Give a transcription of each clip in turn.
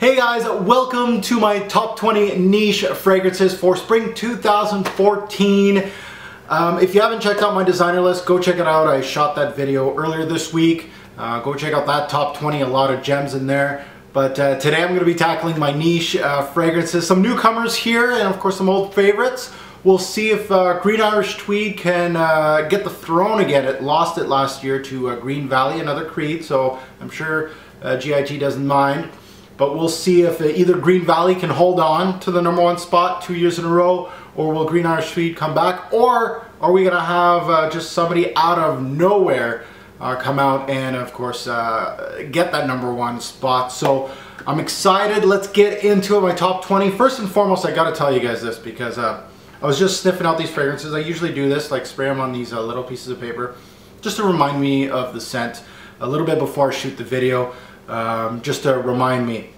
Hey guys, welcome to my top 20 niche fragrances for spring 2014. If you haven't checked out my designer list, go check it out. I shot that video earlier this week. Go check out that top 20, a lot of gems in there. But today I'm going to be tackling my niche fragrances. Some newcomers here and of course some old favorites. We'll see if Green Irish Tweed can get the throne again. It lost it last year to Green Valley, another Creed, so I'm sure GIG doesn't mind. But we'll see if either Green Valley can hold on to the #1 spot 2 years in a row, or will Green Irish Tweed come back, or are we going to have just somebody out of nowhere come out and of course get that #1 spot. So I'm excited. Let's get into it. My top 20. First and foremost, I got to tell you guys this because I was just sniffing out these fragrances. I usually do this, like spray them on these little pieces of paper just to remind me of the scent a little bit before I shoot the video. Just to remind me.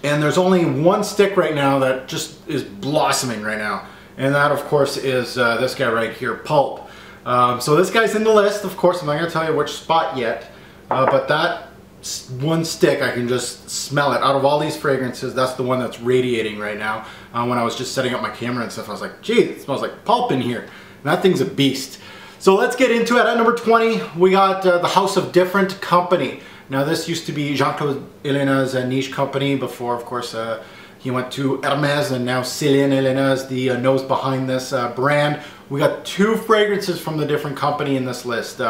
And there's only one stick right now that just is blossoming right now, and that of course is this guy right here, Pulp. So this guy's in the list, of course. I'm not going to tell you which spot yet, but that one stick, I can just smell it. Out of all these fragrances, that's the one that's radiating right now. When I was just setting up my camera and stuff, I was like, geez, it smells like Pulp in here. And that thing's a beast. So let's get into it. At number 20, we got the House of Different Company. Now this used to be Jean-Claude Helena's niche company before, of course, he went to Hermes, and now Céline Helena is the nose behind this brand. We got 2 fragrances from the different company in this list.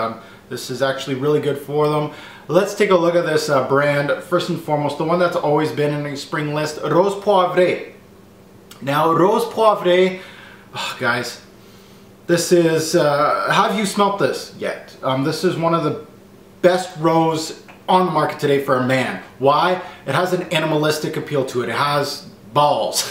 This is actually really good for them. Let's take a look at this brand. First and foremost, the one that's always been in the spring list, Rose POIVREE. Now Rose POIVREE, oh, guys, this is, have you smelt this yet? This is one of the best rose on the market today for a man. Why? It has an animalistic appeal to it. It has balls.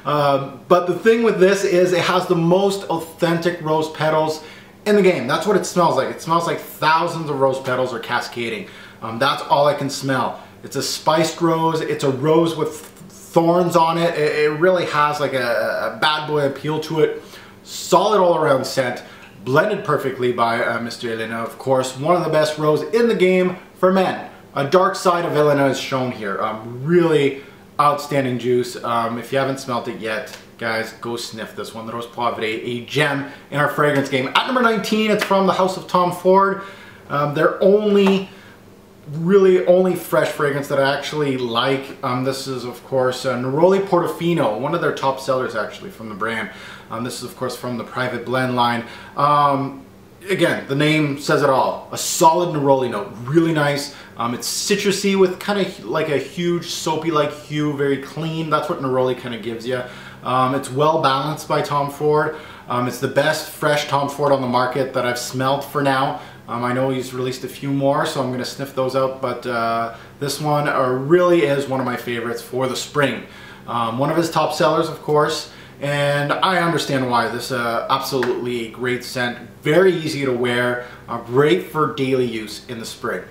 But the thing with this is it has the most authentic rose petals in the game. That's what it smells like. It smells like thousands of rose petals are cascading. That's all I can smell. It's a spiced rose. It's a rose with thorns on it. It really has like a bad boy appeal to it. Solid all around scent. Blended perfectly by Mr. Helena, of course. One of the best rose in the game for men. A dark side of Helena is shown here. Really outstanding juice. If you haven't smelt it yet, guys, go sniff this one. The Rose POIVREE, a gem in our fragrance game. At number 19, it's from the House of Tom Ford. They're really only fresh fragrance that I actually like. This is of course Neroli Portofino, one of their top sellers actually from the brand. This is of course from the private blend line. Again, the name says it all. A solid Neroli note, really nice. It's citrusy with kind of like a huge soapy-like hue, very clean. That's what Neroli kind of gives you. It's well balanced by Tom Ford. It's the best fresh Tom Ford on the market that I've smelled for now. I know he's released a few more, so I'm going to sniff those out, but this one really is one of my favorites for the spring. One of his top sellers, of course, and I understand why. This absolutely great scent, very easy to wear, great for daily use in the spring.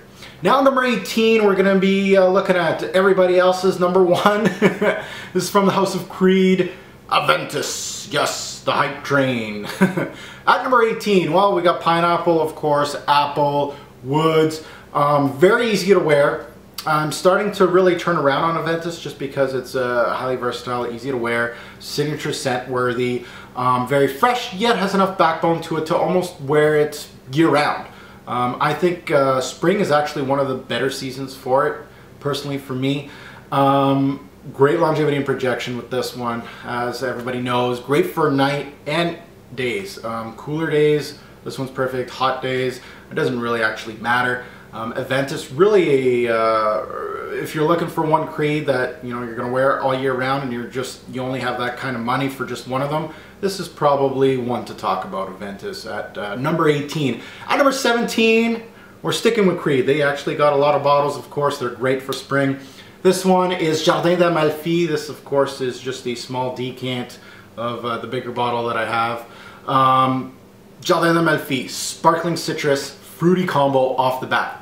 Now number 18, we're going to be looking at everybody else's #1. This is from the House of Creed, AVENTUS. Yes, the hype train. At number 18, well, we got pineapple, of course, apple, woods. Very easy to wear. I'm starting to really turn around on AVENTUS just because it's highly versatile, easy to wear, signature scent worthy, very fresh, yet has enough backbone to it to almost wear it year round. I think spring is actually one of the better seasons for it, personally for me. Great longevity and projection with this one, as everybody knows. Great for night and days. Cooler days, this one's perfect. Hot days, it doesn't really actually matter. AVENTUS, really if you're looking for one Creed that you're going to wear all year round and you only have that kind of money for just one of them, this is probably one to talk about. AVENTUS at number 18. At number 17, we're sticking with Creed. They actually got a lot of bottles, of course. They're great for spring. This one is Jardin d'Amalfi. This, of course, is just a small decant of the bigger bottle that I have. Jardin d'Amalfi, sparkling citrus, fruity combo off the bat.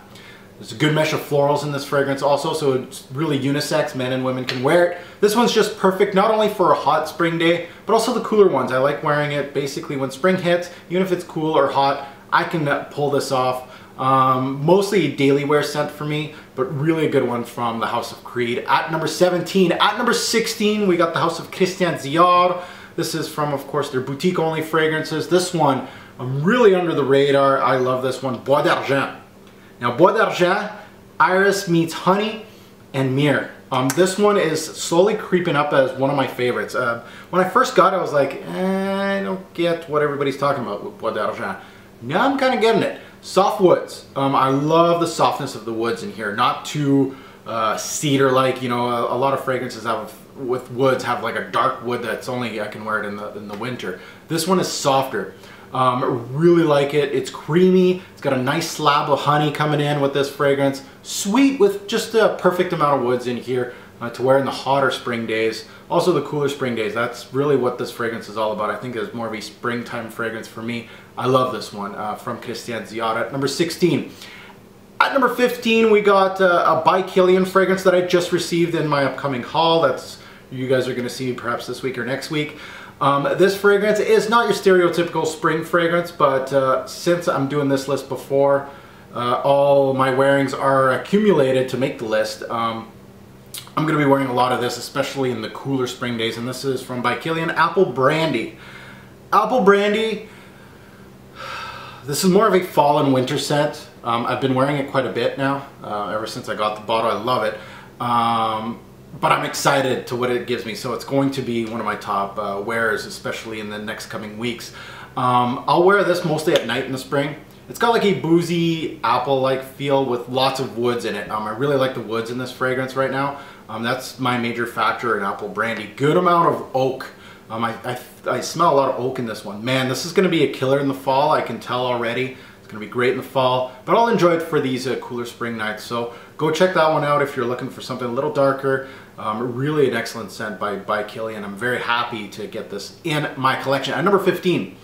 There's a good mesh of florals in this fragrance also, so it's really unisex. Men and women can wear it. This one's just perfect not only for a hot spring day, but also the cooler ones. I like wearing it basically when spring hits. Even if it's cool or hot, I can pull this off. Mostly a daily wear scent for me, but really a good one from the House of Creed. At number 17. At number 16, we got the House of Christian Dior. This is from, of course, their boutique only fragrances. This one, I'm really under the radar. I love this one, Bois d'Argent. Now, Bois d'Argent, iris meets honey and myrrh. This one is slowly creeping up as one of my favorites. When I first got it, I was like, I don't get what everybody's talking about with Bois d'Argent. Now I'm kind of getting it. Soft woods. I love the softness of the woods in here. Not too cedar-like. You know, a lot of fragrances with woods have like a dark wood that's only I can wear it in the winter. This one is softer. Really like it. It's creamy. It's got a nice slab of honey coming in with this fragrance. Sweet with just a perfect amount of woods in here to wear in the hotter spring days. Also the cooler spring days. That's really what this fragrance is all about. I think it's more of a springtime fragrance for me. I love this one from Christian Dior. At number 16. At number 15, we got a by KILIAN fragrance that I just received in my upcoming haul. That's you guys are going to see perhaps this week or next week. This fragrance is not your stereotypical spring fragrance, but since I'm doing this list before, all my wearings are accumulated to make the list. I'm going to be wearing a lot of this, especially in the cooler spring days, and this is from by KILIAN, Apple Brandy. Apple Brandy, this is more of a fall and winter scent. I've been wearing it quite a bit now, ever since I got the bottle. I love it. But I'm excited to what it gives me, so it's going to be one of my top wears, especially in the next coming weeks. I'll wear this mostly at night in the spring. It's got like a boozy apple-like feel with lots of woods in it. I really like the woods in this fragrance right now. That's my major factor in Apple Brandy. Good amount of oak. I smell a lot of oak in this one. Man, this is going to be a killer in the fall. I can tell already. It's going to be great in the fall, but I'll enjoy it for these cooler spring nights. So go check that one out if you're looking for something a little darker. Really an excellent scent by KILIAN. I'm very happy to get this in my collection. At number 15.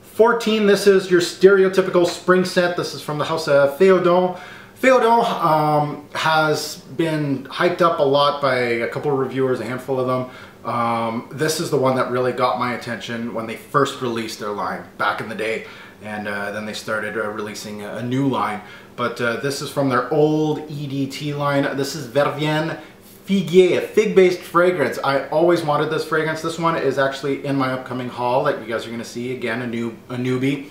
14, this is your stereotypical spring scent. This is from the House of PHAEDON. PHAEDON has been hyped up a lot by a couple of reviewers, a handful of them. This is the one that really got my attention when they first released their line back in the day. And then they started releasing a new line. But this is from their old EDT line. This is VERVEINE FIGUIER, a fig-based fragrance. I always wanted this fragrance. This one is actually in my upcoming haul that you guys are going to see. Again, a newbie.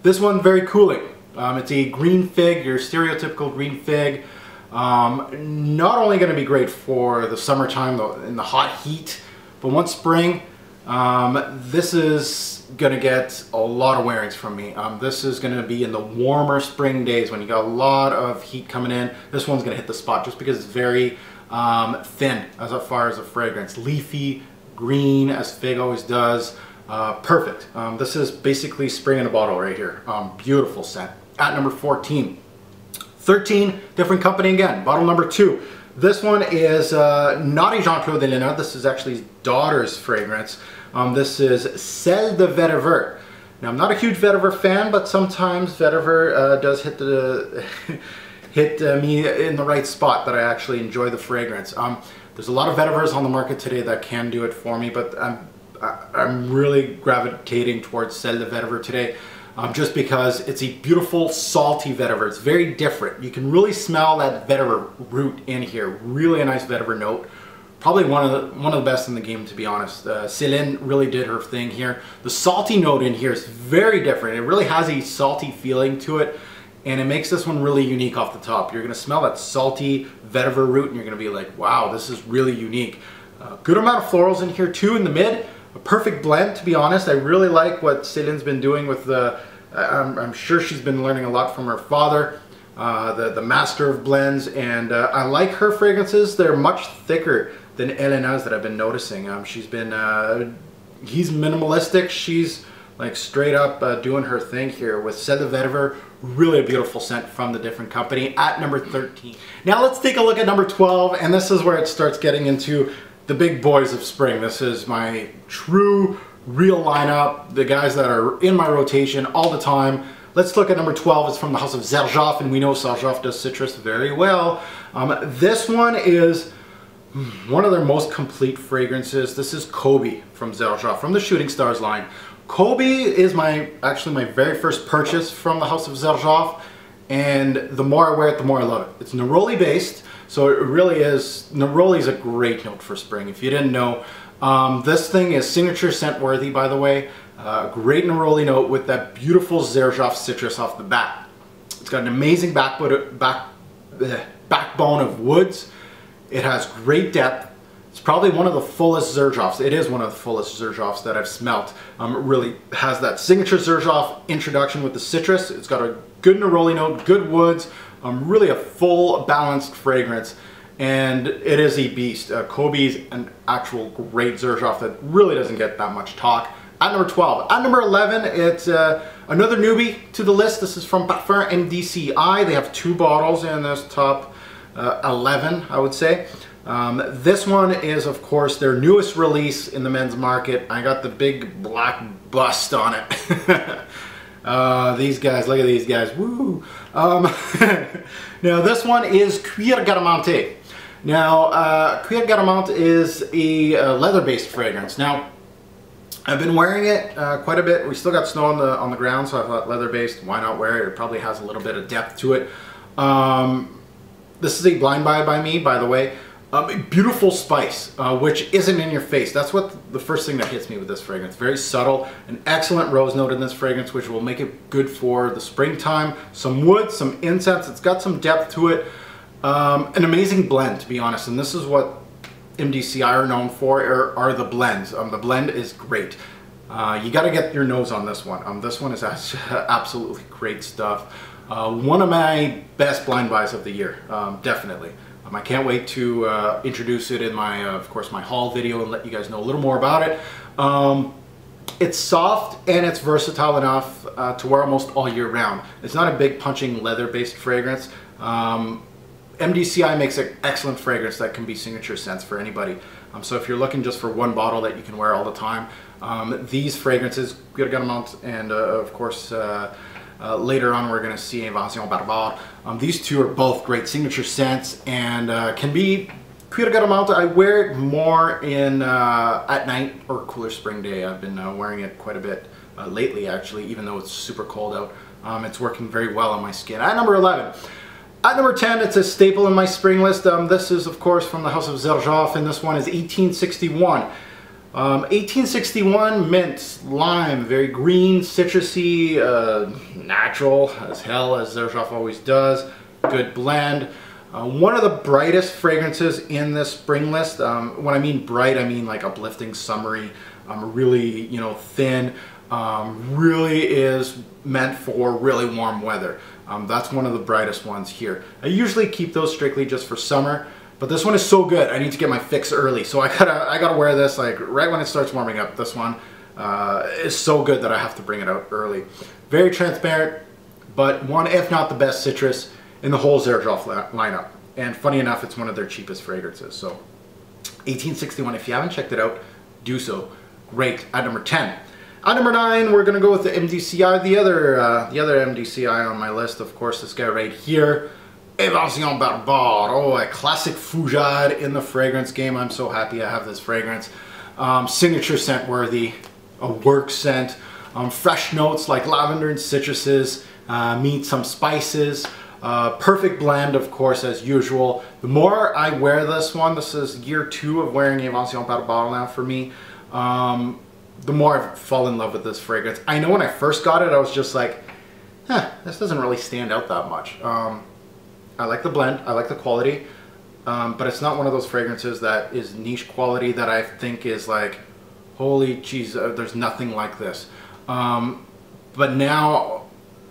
This one, very cooling. It's a green fig, your stereotypical green fig. Not only going to be great for the summertime in the hot heat, but once spring, this is gonna get a lot of wearings from me. This is gonna be in the warmer spring days when you got a lot of heat coming in. This one's gonna hit the spot just because it's very thin as far as a fragrance. Leafy, green, as fig always does. Perfect. This is basically spring in a bottle right here. Beautiful scent. At number 14. 13, different company again. Bottle number 2. This one is not a Jean-Claude Elena. This is actually his daughter's fragrance. This is Celle de VETIVER. Now, I'm not a huge Vetiver fan, but sometimes Vetiver does hit me in the right spot that I actually enjoy the fragrance. There's a lot of Vetivers on the market today that can do it for me, but I'm really gravitating towards Celle de VETIVER today. Just because it's a beautiful salty vetiver. It's very different. You can really smell that vetiver root in here. Really a nice vetiver note. Probably one of the best in the game, to be honest. Céline really did her thing here. The salty note in here is very different. It really has a salty feeling to it, and it makes this one really unique off the top. You're gonna smell that salty vetiver root and you're gonna be like, wow, this is really unique. Good amount of florals in here too in the mid. A perfect blend, to be honest. I really like what Céline's been doing with the, I'm sure she's been learning a lot from her father, the master of blends, and I like her fragrances. They're much thicker than Elena's that I've been noticing. She's been, he's minimalistic. She's like straight up doing her thing here with Celle de VETIVER. Really a beautiful scent from the different company. At number 13. Now let's take a look at number 12, and this is where it starts getting into the big boys of spring. This is my true, real lineup, the guys that are in my rotation all the time. Let's look at number 12. It's from the House of XERJOFF, and we know XERJOFF does citrus very well. This one is one of their most complete fragrances. This is Kobe from XERJOFF, from the Shooting Stars line. Kobe is actually my very first purchase from the House of XERJOFF, and the more I wear it, the more I love it. It's neroli based, so it really is, neroli is a great note for spring. If you didn't know, this thing is signature scent worthy, by the way. Great neroli note with that beautiful XERJOFF citrus off the bat. It's got an amazing backbone of woods. It has great depth. It's probably one of the fullest XERJOFFs. It is one of the fullest XERJOFFs that I've smelt. It really has that signature XERJOFF introduction with the citrus. It's got a good neroli note, good woods, really a full balanced fragrance. And it is a beast. Kobe's an actual great XERJOFF that really doesn't get that much talk. At number 12. At number 11, it's another newbie to the list. This is from Parfum MDCI. They have 2 bottles in this top 11, I would say. This one is, of course, their newest release in the men's market. I got the big black bust on it. These guys, look at these guys. Woo! Now, this one is CUIR GARAMENTE. Now, CUIR GARAMENTE is a leather-based fragrance. Now, I've been wearing it quite a bit. We still got snow on the ground, so I thought leather-based, why not wear it? It probably has a little bit of depth to it. This is a blind buy by me, by the way. A beautiful spice, which isn't in your face. That's what the first thing that hits me with this fragrance. Very subtle, an excellent rose note in this fragrance, which will make it good for the springtime. Some wood, some incense. It's got some depth to it. An amazing blend, to be honest. And this is what MDCI are known for, are the blends. The blend is great. You got to get your nose on this one. This one is absolutely great stuff. One of my best blind buys of the year, definitely. I can't wait to introduce it in my, of course, my haul video and let you guys know a little more about it. It's soft and it's versatile enough to wear almost all year round. It's not a big punching leather-based fragrance. MDCI makes an excellent fragrance that can be signature scents for anybody. So if you're looking just for one bottle that you can wear all the time, these fragrances, CUIR GARAMENTE, and of course later on we're going to see Invention Barbare. These two are both great signature scents and can be CUIR GARAMENTE. I wear it more in at night or cooler spring day. I've been wearing it quite a bit lately, actually, even though it's super cold out. It's working very well on my skin. At number 11. At number 10, it's a staple in my spring list. This is, of course, from the house of XERJOFF, and this one is 1861. 1861 mint, lime, very green, citrusy, natural as hell, as XERJOFF always does. Good blend. One of the brightest fragrances in this spring list. When I mean bright, I mean like uplifting, summery, really, you know, thin. Really is meant for really warm weather. That's one of the brightest ones here. I usually keep those strictly just for summer, but this one is so good. I need to get my fix early, so I gotta wear this like right when it starts warming up. This one is so good that I have to bring it out early. Very transparent, but one, if not the best citrus in the whole XERJOFF lineup. And funny enough, it's one of their cheapest fragrances. So 1861, if you haven't checked it out, do so. Great. At number 10. At number 9, we're going to go with the MDCI, the other MDCI on my list, of course, this guy right here, Invention Barbare. Oh, a classic fougade in the fragrance game. I'm so happy I have this fragrance. Signature scent worthy, a work scent, fresh notes like lavender and citruses, meet some spices, perfect blend, of course, as usual. The more I wear this one, this is year 2 of wearing Invention Barbare now for me, the more I fall in love with this fragrance. I know when I first got it, I was just like, this doesn't really stand out that much. I like the blend, I like the quality, but it's not one of those fragrances that is niche quality that I think is like, holy jeez, there's nothing like this. But now,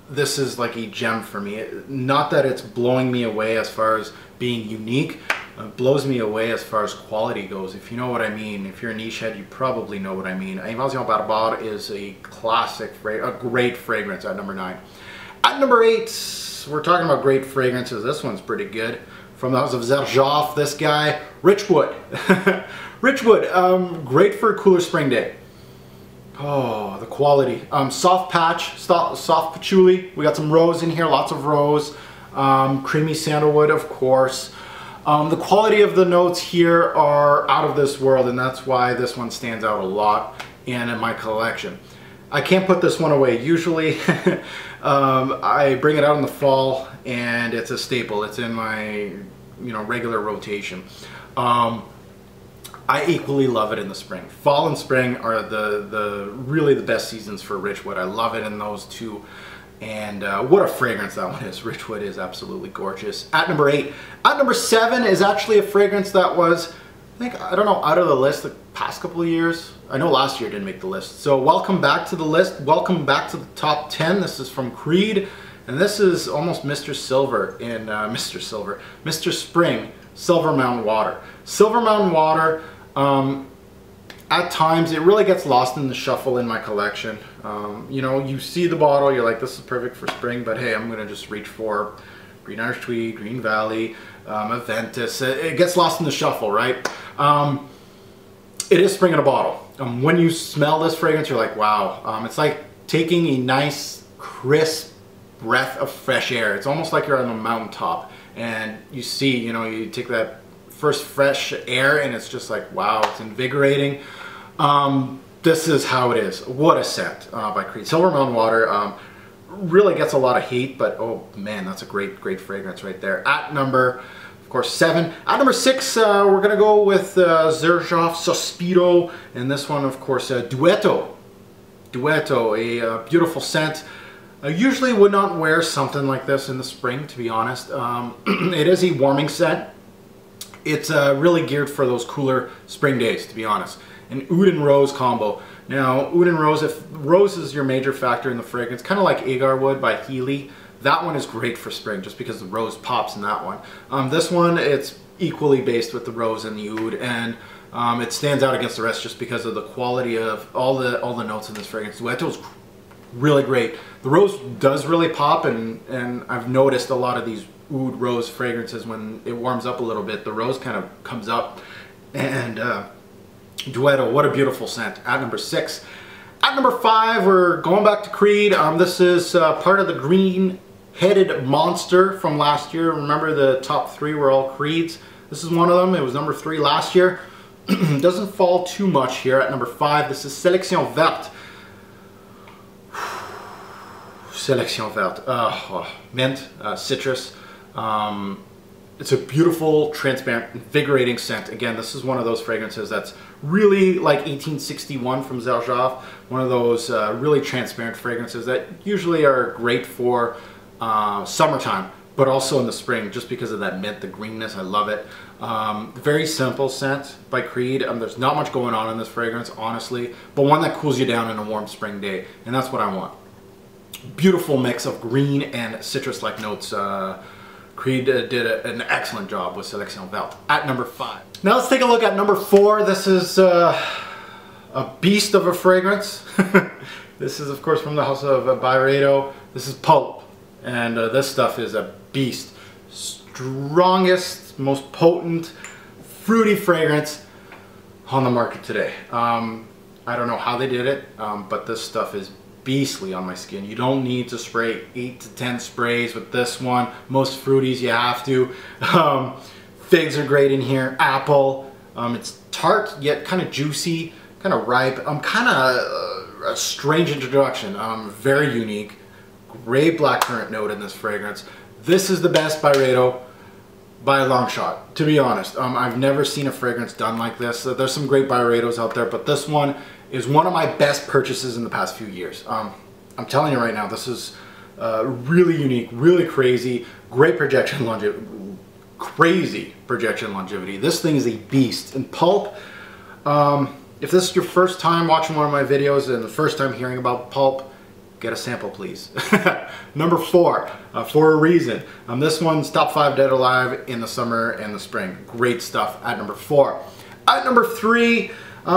this is like a gem for me. Not that it's blowing me away as far as being unique, it blows me away as far as quality goes, if you know what I mean. If you're a niche head, you probably know what I mean. Invention Barbare is a classic, a great fragrance at number 9. At number 8, we're talking about great fragrances. This one's pretty good. From the house of XERJOFF, this guy, RICHWOOD. RICHWOOD, great for a cooler spring day. Oh, the quality. Soft patch, soft patchouli. We got some rose in here, lots of rose. Creamy sandalwood, of course. The quality of the notes here are out of this world, and that's why this one stands out a lot in my collection. I can't put this one away. Usually I bring it out in the fall and it's a staple. It's in my regular rotation. I equally love it in the spring. Fall and spring are really the best seasons for Richwood. I love it in those two. And what a fragrance that one is. Richwood is absolutely gorgeous. At number 8. At number 7 is actually a fragrance that was, I don't know, out of the list the past couple of years. I know last year didn't make the list. So welcome back to the list. Welcome back to the top 10. This is from Creed. And this is almost Mr. Silver in Mr. Spring, Silver Mountain Water. Silver Mountain Water, at times it really gets lost in the shuffle in my collection. You see the bottle, you're like, this is perfect for spring, but hey, I'm gonna just reach for Green Irish Tweed, Green Valley, AVENTUS. It gets lost in the shuffle, right? It is spring in a bottle. When you smell this fragrance, you're like, wow. It's like taking a nice, crisp breath of fresh air. It's almost like you're on a mountaintop, and you see, you take that first fresh air, and it's just like, wow, it's invigorating. This is how it is. What a scent by Creed. Silver Mountain Water really gets a lot of hate, but oh man, that's a great fragrance right there. At number, of course, 7. At number 6, we're gonna go with XERJOFF SOSPIRO, and this one, of course, DUETTO. DUETTO, a beautiful scent. I usually would not wear something like this in the spring, to be honest. It is a warming scent. It's really geared for those cooler spring days, to be honest. An oud and rose combo. Now, oud and rose, if rose is your major factor in the fragrance, kind of like Agar Wood by Healy, that one is great for spring just because the rose pops in that one. This one, it's equally based with the rose and the oud, and it stands out against the rest just because of the quality of all the notes in this fragrance. Duetto's really great. The rose does really pop, and I've noticed a lot of these oud rose fragrances, when it warms up a little bit, the rose kind of comes up. And Duetto, what a beautiful scent. At number 6. At number 5, we're going back to Creed. This is part of the green-headed monster from last year. Remember, the top 3 were all Creeds. This is one of them. It was number 3 last year. Doesn't fall too much here. At number 5, this is Sélection Verte. Sélection Verte. Mint, citrus. It's a beautiful, transparent, invigorating scent. Again, this is one of those fragrances that's really like 1861 from XERJOFF. One of those really transparent fragrances that usually are great for summertime, but also in the spring, just because of that mint, the greenness. I love it. Very simple scent by Creed. There's not much going on in this fragrance, honestly, but one that cools you down in a warm spring day, and that's what I want. Beautiful mix of green and citrus-like notes. Creed did an excellent job with Sélection Verte. At number 5. Now let's take a look at number 4. This is a beast of a fragrance. This is, of course, from the house of BYREDO. This is PULP, and this stuff is a beast. Strongest, most potent, fruity fragrance on the market today. I don't know how they did it, but this stuff is beastly on my skin. You don't need to spray 8 to 10 sprays with this one. Most fruities you have to. Figs are great in here. Apple. It's tart yet kind of juicy, kind of ripe. Kind of a strange introduction. Very unique. Great blackcurrant note in this fragrance. This is the best BYREDO by a long shot, to be honest. I've never seen a fragrance done like this. There's some great BYREDOs out there, but this one is one of my best purchases in the past few years. I'm telling you right now, this is really unique, really crazy, great projection longevity, crazy projection longevity. This thing is a beast. And PULP, if this is your first time watching one of my videos and the first time hearing about PULP, get a sample, please. Number 4, for a reason. This one's top 5 dead alive in the summer and the spring. Great stuff. At number 4. At number 3,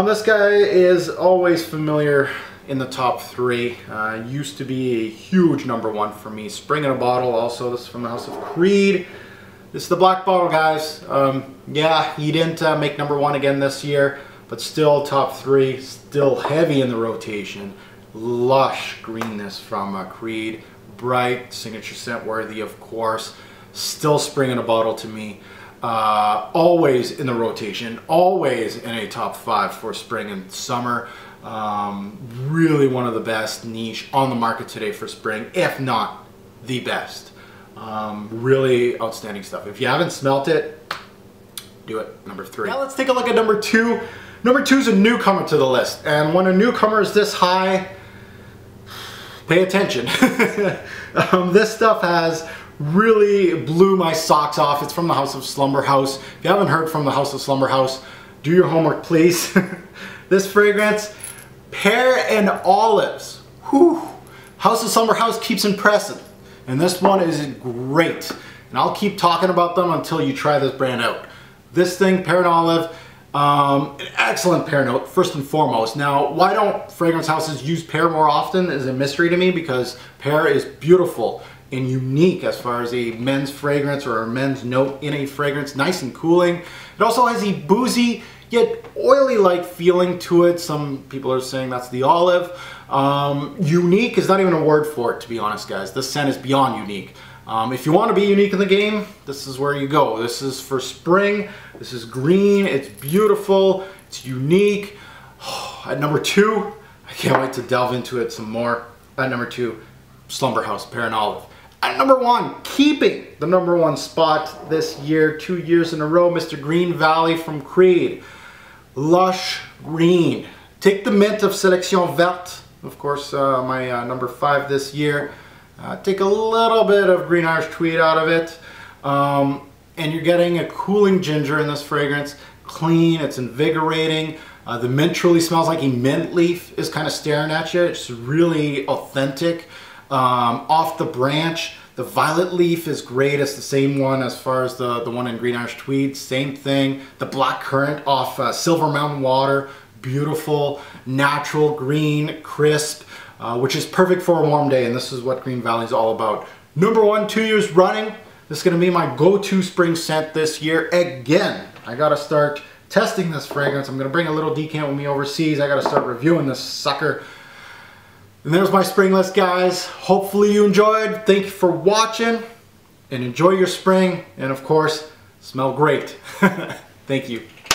this guy is always familiar in the top 3. Used to be a huge number 1 for me. Spring in a bottle also. This is from the house of Creed. This is the black bottle, guys. Yeah, he didn't make number 1 again this year, but still top 3. Still heavy in the rotation. Lush greenness from Creed. Bright, signature scent worthy, of course. Still spring in a bottle to me. Always in the rotation, always in a top 5 for spring and summer. Really one of the best niche on the market today for spring, if not the best. Really outstanding stuff. If you haven't smelt it, do it. Number 3. Now let's take a look at number 2. Number 2 is a newcomer to the list, and when a newcomer is this high, pay attention. This stuff has really blew my socks off. It's from the House of Slumberhouse. If you haven't heard from the House of Slumberhouse, do your homework, please. This fragrance, Pear and Olives. Whew. House of Slumberhouse keeps impressing, and this one is great. And I'll keep talking about them until you try this brand out. This thing, Pear and Olive, an excellent pear note, first and foremost. Now, why don't fragrance houses use pear more often is a mystery to me, because pear is beautiful and unique as far as a men's fragrance or a men's note in a fragrance. Nice and cooling. It also has a boozy yet oily-like feeling to it. Some people are saying that's the olive. Unique is not even a word for it, to be honest, guys. This scent is beyond unique. If you want to be unique in the game, this is where you go. This is for spring. This is green. It's beautiful. It's unique. At number 2, I can't wait to delve into it some more. At number 2, Slumberhouse, Pear and Olive. At number 1, keeping the number 1 spot this year, 2 years in a row, Mr. Green Valley from Creed. Lush Green. Take the mint of Sélection Verte, of course, my number 5 this year. Take a little bit of Green Irish Tweed out of it, and you're getting a cooling ginger in this fragrance. Clean, it's invigorating. The mint truly smells like a mint leaf is kind of staring at you. It's really authentic. Off the branch, the violet leaf is great. It's the same one as far as the one in Green Irish Tweed. Same thing. The black currant off Silver Mountain Water. Beautiful, natural, green, crisp. Which is perfect for a warm day, and this is what Green Valley is all about. Number 1, 2 years running. This is going to be my go-to spring scent this year. Again, I got to start testing this fragrance. I'm going to bring a little decant with me overseas. I got to start reviewing this sucker. And there's my spring list, guys. Hopefully you enjoyed. Thank you for watching, and enjoy your spring, and of course, smell great. Thank you.